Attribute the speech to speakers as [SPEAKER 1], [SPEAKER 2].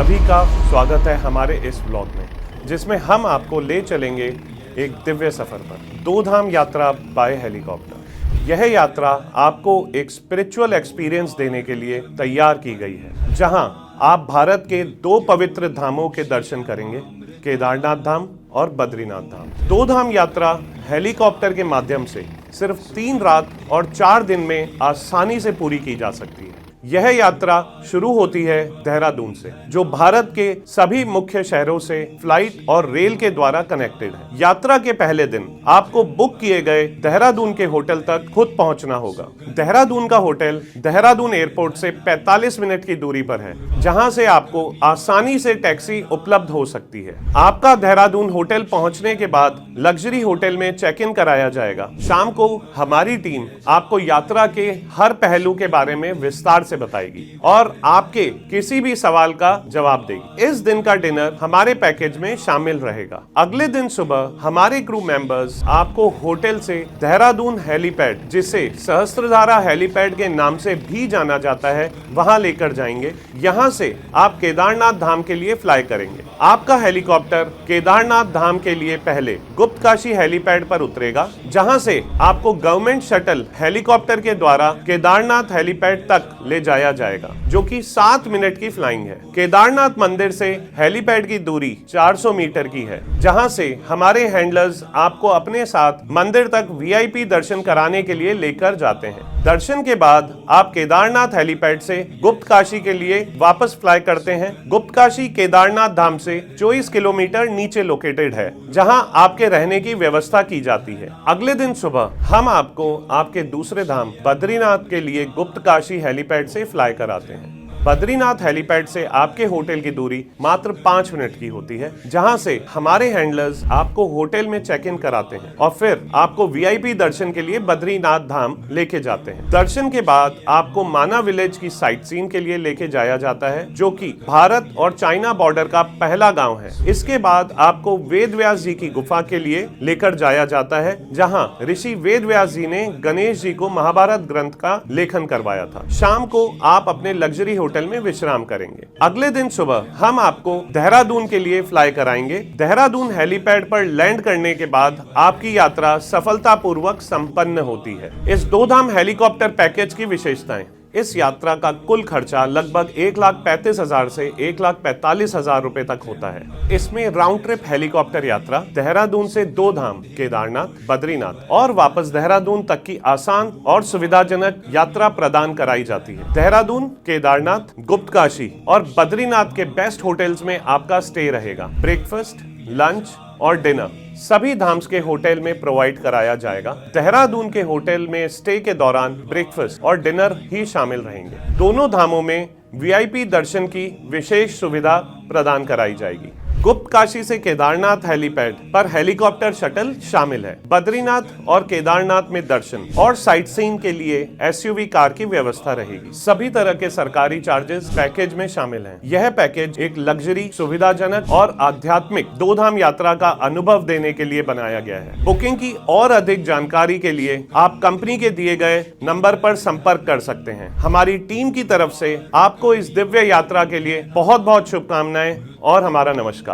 [SPEAKER 1] सभी का स्वागत है हमारे इस व्लॉग में, जिसमें हम आपको ले चलेंगे एक दिव्य सफर पर। 2 धाम यात्रा बाय हेलीकॉप्टर। यह यात्रा आपको एक स्पिरिचुअल एक्सपीरियंस देने के लिए तैयार की गई है, जहां आप भारत के 2 पवित्र धामों के दर्शन करेंगे, केदारनाथ धाम और बद्रीनाथ धाम। 2 धाम यात्रा हेलीकॉप्टर के माध्यम से सिर्फ 3 रात और 4 दिन में आसानी से पूरी की जा सकती है। यह यात्रा शुरू होती है देहरादून से, जो भारत के सभी मुख्य शहरों से फ्लाइट और रेल के द्वारा कनेक्टेड है। यात्रा के पहले दिन आपको बुक किए गए देहरादून के होटल तक खुद पहुंचना होगा। देहरादून का होटल देहरादून एयरपोर्ट से 45 मिनट की दूरी पर है, जहां से आपको आसानी से टैक्सी उपलब्ध हो सकती है। आपका देहरादून होटल पहुंचने के बाद लग्जरी होटल में चेक इन कराया जाएगा। शाम को हमारी टीम आपको यात्रा के हर पहलू के बारे में विस्तार से बताएगी और आपके किसी भी सवाल का जवाब देगी। इस दिन का डिनर हमारे पैकेज में शामिल रहेगा। अगले दिन सुबह हमारे क्रू मेंबर्स आपको होटल से देहरादून हेलीपैड, जिसे सहस्त्रधारा हेलीपैड के नाम से भी जाना जाता है, वहां लेकर जाएंगे। यहां से आप केदारनाथ धाम के लिए फ्लाई करेंगे। आपका हेलीकॉप्टर केदारनाथ धाम के लिए पहले गुप्तकाशी हेलीपैड पर उतरेगा, जहां से आपको गवर्नमेंट शटल हेलीकॉप्टर के द्वारा केदारनाथ हेलीपैड तक ले जाया जाएगा, जो कि 7 मिनट की फ्लाइंग है। केदारनाथ मंदिर से हेलीपैड की दूरी 400 मीटर की है, जहां से हमारे हैंडलर्स आपको अपने साथ मंदिर तक वीआईपी दर्शन कराने के लिए लेकर जाते हैं। दर्शन के बाद आप केदारनाथ हेलीपैड से गुप्तकाशी के लिए वापस फ्लाई करते हैं। गुप्तकाशी केदारनाथ धाम से 24 किलोमीटर नीचे लोकेटेड है, जहां आपके रहने की व्यवस्था की जाती है। अगले दिन सुबह हम आपको आपके दूसरे धाम बद्रीनाथ के लिए गुप्तकाशी हेलीपैड से फ्लाई कराते हैं। बद्रीनाथ हेलीपैड से आपके होटल की दूरी मात्र 5 मिनट की होती है, जहां से हमारे हैंडलर्स आपको होटल में चेक इन कराते हैं और फिर आपको वीआईपी दर्शन के लिए बद्रीनाथ धाम लेके जाते हैं। दर्शन के बाद आपको माना विलेज की साइट सीन के लिए लेके जाया जाता है, जो कि भारत और चाइना बॉर्डर का पहला गाँव है। इसके बाद आपको वेद व्यास जी की गुफा के लिए लेकर जाया जाता है, जहाँ ऋषि वेद व्यास जी ने गणेश जी को महाभारत ग्रंथ का लेखन करवाया था। शाम को आप अपने लग्जरी होटल में विश्राम करेंगे। अगले दिन सुबह हम आपको देहरादून के लिए फ्लाई कराएंगे। देहरादून हेलीपैड पर लैंड करने के बाद आपकी यात्रा सफलतापूर्वक संपन्न होती है। इस 2 धाम हेलीकॉप्टर पैकेज की विशेषताएं। इस यात्रा का कुल खर्चा लगभग 1,35,000 से 1,45,000 रुपए तक होता है। इसमें राउंड ट्रिप हेलीकॉप्टर यात्रा देहरादून से 2 धाम केदारनाथ, बद्रीनाथ और वापस देहरादून तक की आसान और सुविधाजनक यात्रा प्रदान कराई जाती है। देहरादून, केदारनाथ, गुप्तकाशी और बद्रीनाथ के बेस्ट होटल्स में आपका स्टे रहेगा। ब्रेकफास्ट, लंच और डिनर सभी धाम्स के होटल में प्रोवाइड कराया जाएगा। देहरादून के होटल में स्टे के दौरान ब्रेकफास्ट और डिनर ही शामिल रहेंगे। दोनों धामों में वीआईपी दर्शन की विशेष सुविधा प्रदान कराई जाएगी। गुप्तकाशी से केदारनाथ हेलीपैड पर हेलीकॉप्टर शटल शामिल है। बद्रीनाथ और केदारनाथ में दर्शन और साइट सीइंग के लिए एसयूवी कार की व्यवस्था रहेगी। सभी तरह के सरकारी चार्जेस पैकेज में शामिल हैं। यह पैकेज एक लग्जरी, सुविधाजनक और आध्यात्मिक 2 धाम यात्रा का अनुभव देने के लिए बनाया गया है। बुकिंग की और अधिक जानकारी के लिए आप कंपनी के दिए गए नंबर पर संपर्क कर सकते हैं। हमारी टीम की तरफ से आपको इस दिव्य यात्रा के लिए बहुत बहुत शुभकामनाएं और हमारा नमस्कार।